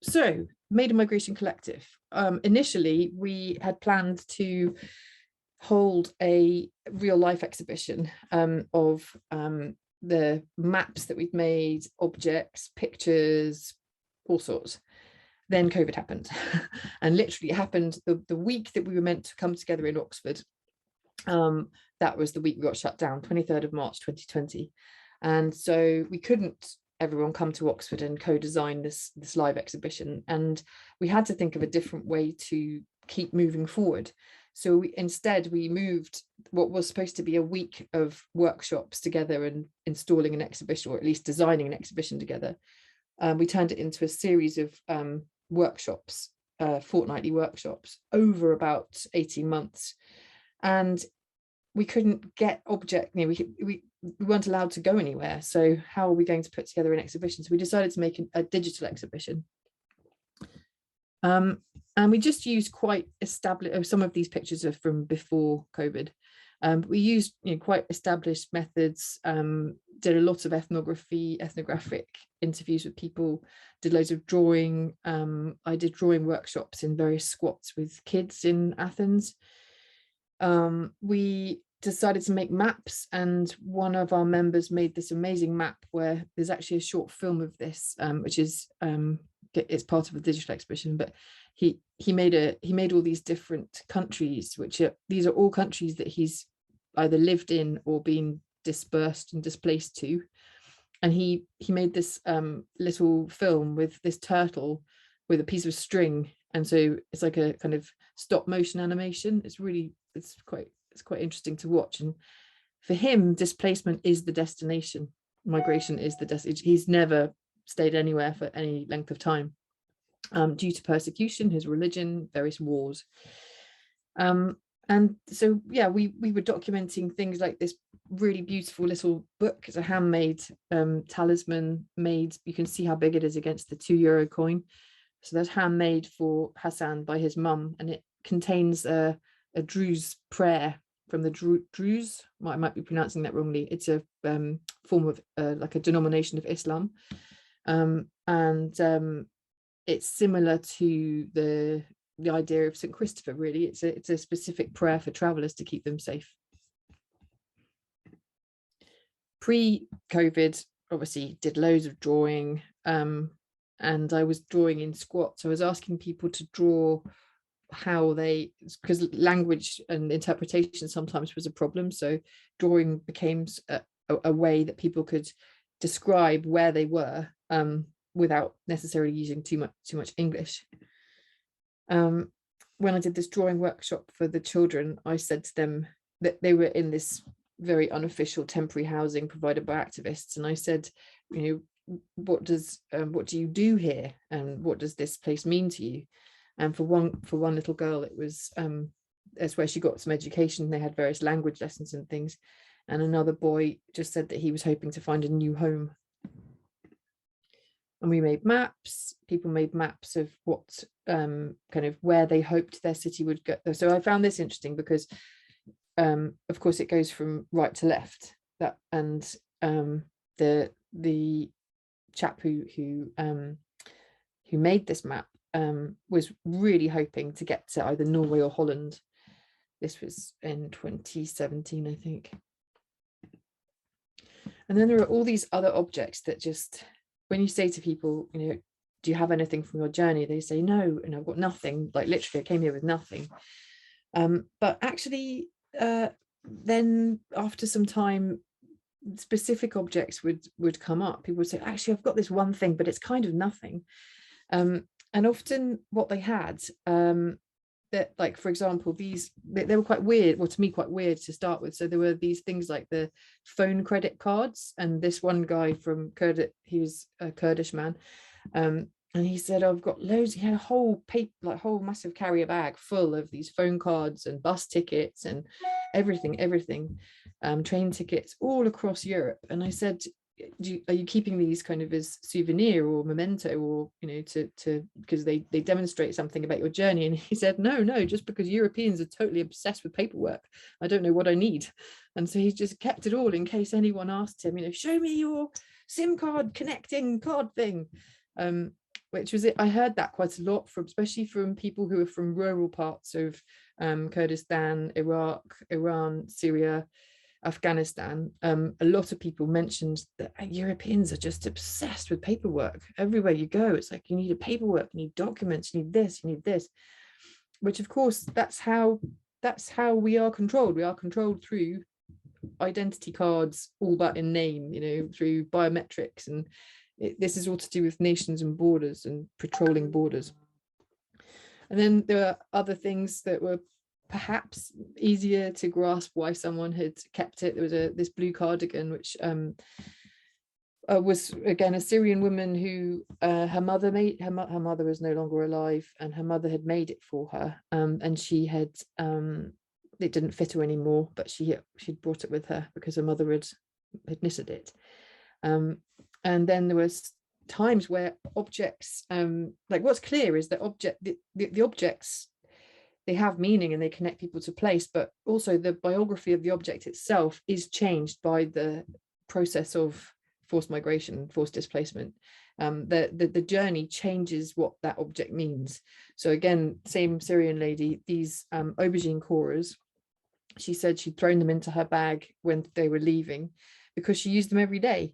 So, Maiden Migration Collective. Initially, we had planned to hold a real life exhibition of the maps that we'd made, objects, pictures, all sorts. Then COVID happened. And literally it happened the week that we were meant to come together in Oxford. That was the week we got shut down, 23rd of March 2020. And so we couldn't everyone come to Oxford and co-design this live exhibition. And we had to think of a different way to keep moving forward. So instead we moved what was supposed to be a week of workshops together and installing an exhibition, or at least designing an exhibition together. We turned it into a series of workshops, fortnightly workshops over about 18 months. And we couldn't get object, we weren't allowed to go anywhere. So how are we going to put together an exhibition? So we decided to make a digital exhibition. And we just used quite established, some of these pictures are from before COVID. We used quite established methods, did a lot of ethnographic interviews with people, did loads of drawing. I did drawing workshops in various squats with kids in Athens. We decided to make maps, and one of our members made this amazing map where there's actually a short film of this, which is it's part of a digital exhibition, but he made all these different countries, these are all countries that he's either lived in or been dispersed and displaced to. And he made this little film with this turtle with a piece of string, and so it's like a kind of stop motion animation. It's quite interesting to watch. And for him, displacement is the destination, migration is the destination. He's never stayed anywhere for any length of time due to persecution, his religion, various wars. And so we were documenting things like this really beautiful little book. It's a handmade talisman made, you can see how big it is against the €2 coin. So that's handmade for Hassan by his mum, and it contains a Druze prayer from the Druze. I might be pronouncing that wrongly. It's a form of like a denomination of Islam, and it's similar to the idea of St. Christopher. Really, it's a specific prayer for travelers to keep them safe. Pre-COVID, obviously, did loads of drawing, and I was drawing in squats. I was asking people to draw how because language and interpretation sometimes was a problem, so drawing became a way that people could describe where they were without necessarily using too much English. When I did this drawing workshop for the children, I said to them that they were in this very unofficial temporary housing provided by activists, and I said, what do you do here, and what does this place mean to you? And for one little girl, it was that's where she got some education. They had various language lessons and things. And another boy just said that he was hoping to find a new home. And we made maps. People made maps of what kind of where they hoped their city would go. So I found this interesting because, of course, it goes from right to left. The chap who made this map was really hoping to get to either Norway or Holland. This was in 2017, I think. And then there are all these other objects that just, when you say to people, do you have anything from your journey? They say no, and I've got nothing. Like literally, I came here with nothing. But actually, then after some time, specific objects would come up. People would say, actually, I've got this one thing, but it's kind of nothing. And often what they had, that, like, for example, they were quite weird, well, to me, quite weird to start with. So there were these things like the phone credit cards. And this one guy from Kurdish, he was a Kurdish man. And he said, I've got loads. He had a whole massive carrier bag full of these phone cards and bus tickets and everything, train tickets all across Europe. And I said, are you keeping these kind of as souvenir or memento, or to because they demonstrate something about your journey? And he said, no, just because Europeans are totally obsessed with paperwork. I don't know what I need. And so he just kept it all in case anyone asked him, show me your SIM card connecting card thing. which was it. I heard that quite a lot from, especially from people who are from rural parts of Kurdistan, Iraq, Iran, Syria, Afghanistan. A lot of people mentioned that Europeans are just obsessed with paperwork. Everywhere you go, it's like you need a paperwork, you need documents, you need this, you need this. Which of course, that's how we are controlled. We are controlled through identity cards, all but in name, through biometrics, and this is all to do with nations and borders and patrolling borders. And then there are other things that were perhaps easier to grasp why someone had kept it. There was this blue cardigan, which was again a Syrian woman who her mother was no longer alive, and her mother had made it for her, and she had it didn't fit her anymore, but she'd brought it with her because her mother had knitted it. And then there was times where objects, like what's clear is that the objects, they have meaning and they connect people to place, but also the biography of the object itself is changed by the process of forced migration, forced displacement. The journey changes what that object means. So again, same Syrian lady, these aubergine corers, she said she'd thrown them into her bag when they were leaving because she used them every day.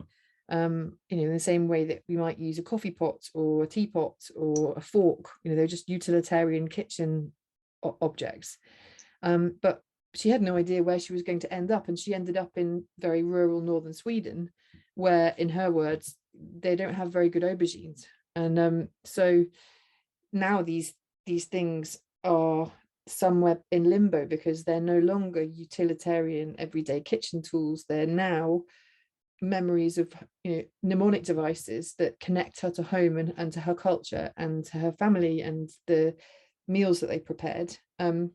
In the same way that we might use a coffee pot or a teapot or a fork, they're just utilitarian kitchen objects. But she had no idea where she was going to end up, and she ended up in very rural northern Sweden, where, in her words, they don't have very good aubergines. And so now these things are somewhere in limbo because they're no longer utilitarian everyday kitchen tools. They're now memories of mnemonic devices that connect her to home and to her culture and to her family and the meals that they prepared, and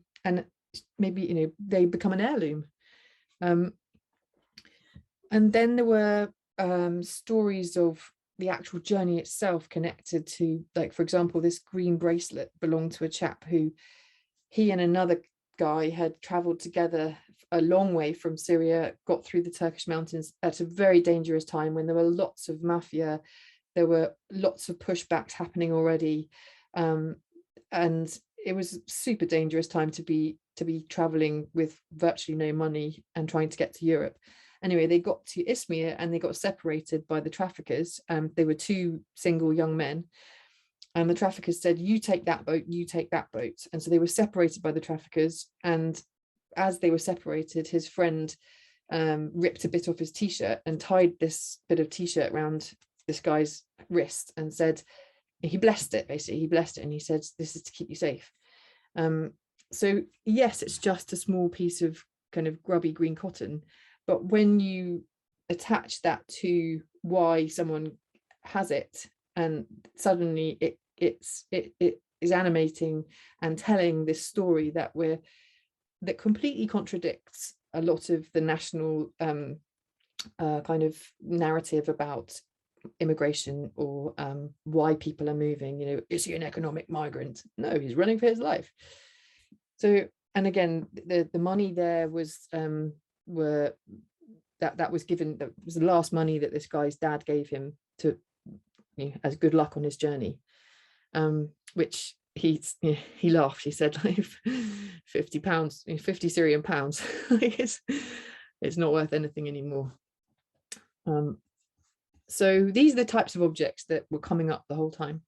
maybe they become an heirloom. And then there were stories of the actual journey itself connected to, like, for example, this green bracelet belonged to a chap who he and another guy had traveled together a long way from Syria, got through the Turkish mountains at a very dangerous time when there were lots of mafia, there were lots of pushbacks happening already, and it was a super dangerous time to be traveling with virtually no money and trying to get to Europe. Anyway, they got to Izmir and they got separated by the traffickers. They were two single young men. And the traffickers said, you take that boat, you take that boat. And so they were separated by the traffickers. And as they were separated, his friend ripped a bit off his t-shirt and tied this bit of t-shirt around this guy's wrist and said, he blessed it, basically. He blessed it and he said, this is to keep you safe. So yes, it's just a small piece of kind of grubby green cotton. But when you attach that to why someone has it, and suddenly it is animating and telling this story that completely contradicts a lot of the national kind of narrative about immigration or why people are moving. Is he an economic migrant? No, he's running for his life. So, and again, the money there was that was given, that was the last money that this guy's dad gave him to as good luck on his journey, which he laughed. He said, like, £50, 50 Syrian pounds, it's not worth anything anymore. So these are the types of objects that were coming up the whole time.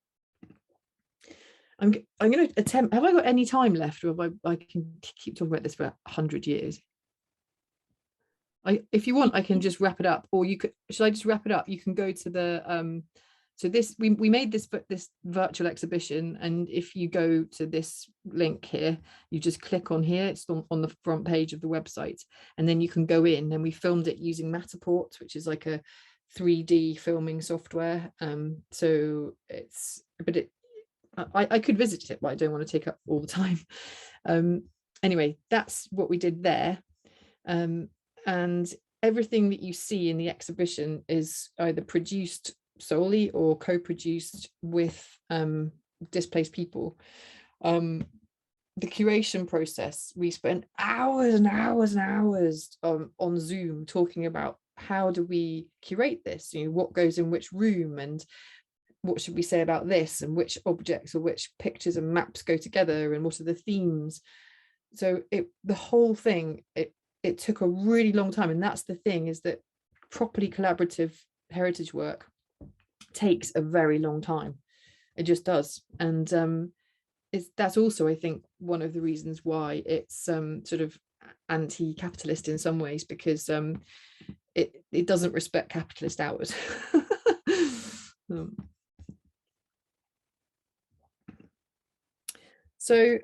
I'm going to attempt, have I got any time left, or I can keep talking about this for 100 years? If you want, I can just wrap it up, or should I just wrap it up? You can go to the so this, we made this virtual exhibition, and if you go to this link here, you just click on here, it's on the front page of the website, and then you can go in, and we filmed it using Matterport, which is like a 3D filming software. So I could visit it, but I don't want to take up all the time. Anyway, that's what we did there. And everything that you see in the exhibition is either produced solely or co-produced with displaced people. The curation process, we spent hours and hours and hours on Zoom talking about how do we curate this, what goes in which room, and what should we say about this, and which objects or which pictures and maps go together, and what are the themes. So the whole thing, it took a really long time. And that's the thing, is that properly collaborative heritage work takes a very long time. It just does. And that's also, I think, one of the reasons why it's sort of anti-capitalist in some ways, because it doesn't respect capitalist hours. So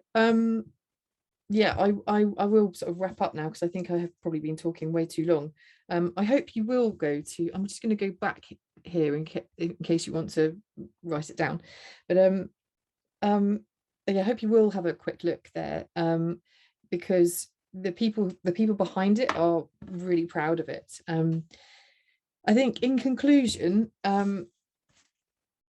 yeah, I will sort of wrap up now, because I think I have probably been talking way too long. I hope you will go to, I'm just going to go back here in case you want to write it down, but yeah, I hope you will have a quick look there, because the people behind it are really proud of it. I think, in conclusion,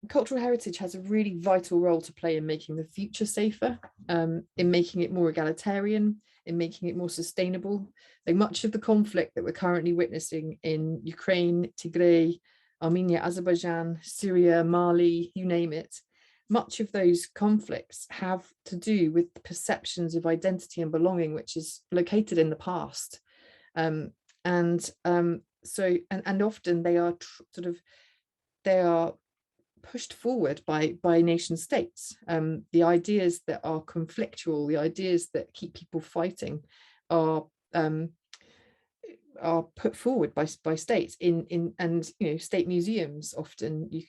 cultural heritage has a really vital role to play in making the future safer, in making it more egalitarian, in making it more sustainable. Like, much of the conflict that we're currently witnessing in Ukraine, Tigray, Armenia, Azerbaijan, Syria, Mali, you name it, much of those conflicts have to do with perceptions of identity and belonging, which is located in the past. So often they are they are pushed forward by nation states. The ideas that are conflictual, the ideas that keep people fighting, are put forward by states and state museums often you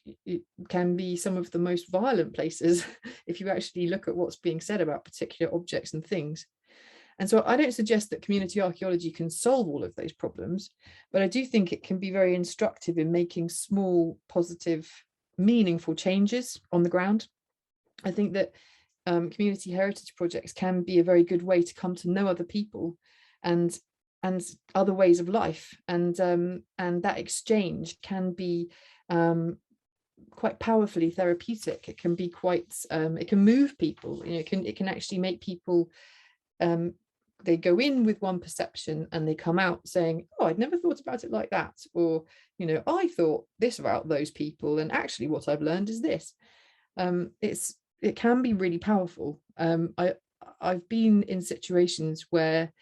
can be some of the most violent places if you actually look at what's being said about particular objects and things. And so I don't suggest that community archaeology can solve all of those problems, but I do think it can be very instructive in making small, positive, meaningful changes on the ground. I think that community heritage projects can be a very good way to come to know other people and other ways of life, and that exchange can be quite powerfully therapeutic. It can be quite it can move people. It can actually make people they go in with one perception and they come out saying, oh, I'd never thought about it like that, or I thought this about those people, and actually what I've learned is this. It can be really powerful. I've been in situations where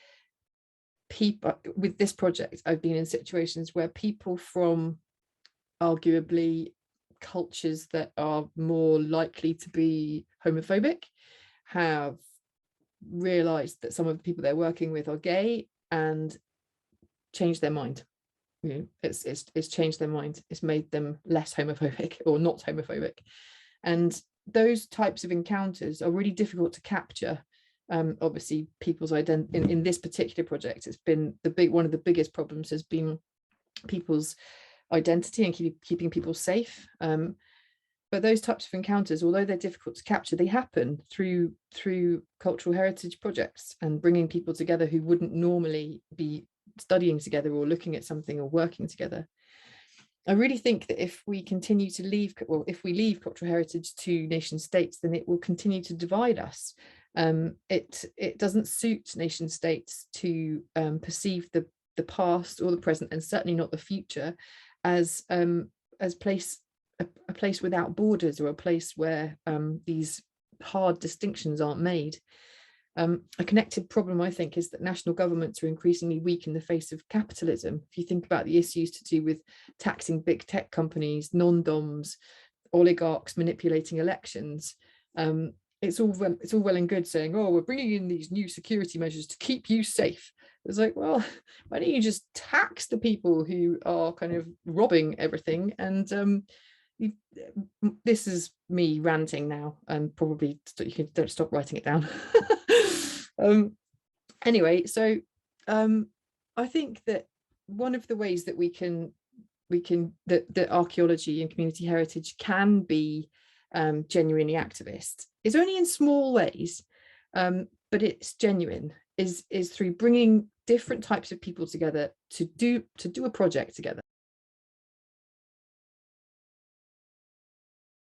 people, with this project, I've been in situations where people from arguably cultures that are more likely to be homophobic have realized that some of the people they're working with are gay and changed their mind. It's changed their mind. It's made them less homophobic or not homophobic. And those types of encounters are really difficult to capture. Obviously, people's identity in this particular project, it's been one of the biggest problems has been people's identity and keeping people safe. But those types of encounters, although they're difficult to capture, they happen through cultural heritage projects and bringing people together who wouldn't normally be studying together or looking at something or working together. I really think that if we continue to if we leave cultural heritage to nation states, then it will continue to divide us. It doesn't suit nation states to perceive the past or the present, and certainly not the future, as a place without borders, or a place where these hard distinctions aren't made. A connected problem, I think, is that national governments are increasingly weak in the face of capitalism. If you think about the issues to do with taxing big tech companies, non-doms, oligarchs manipulating elections, it's all well and good saying, oh, we're bringing in these new security measures to keep you safe. It's like, well, why don't you just tax the people who are kind of robbing everything? And this is me ranting now, and probably don't stop writing it down. Anyway, so I think that one of the ways that that archaeology and community heritage can be genuinely activist is only in small ways, but it's genuine, is through bringing different types of people together to do a project together.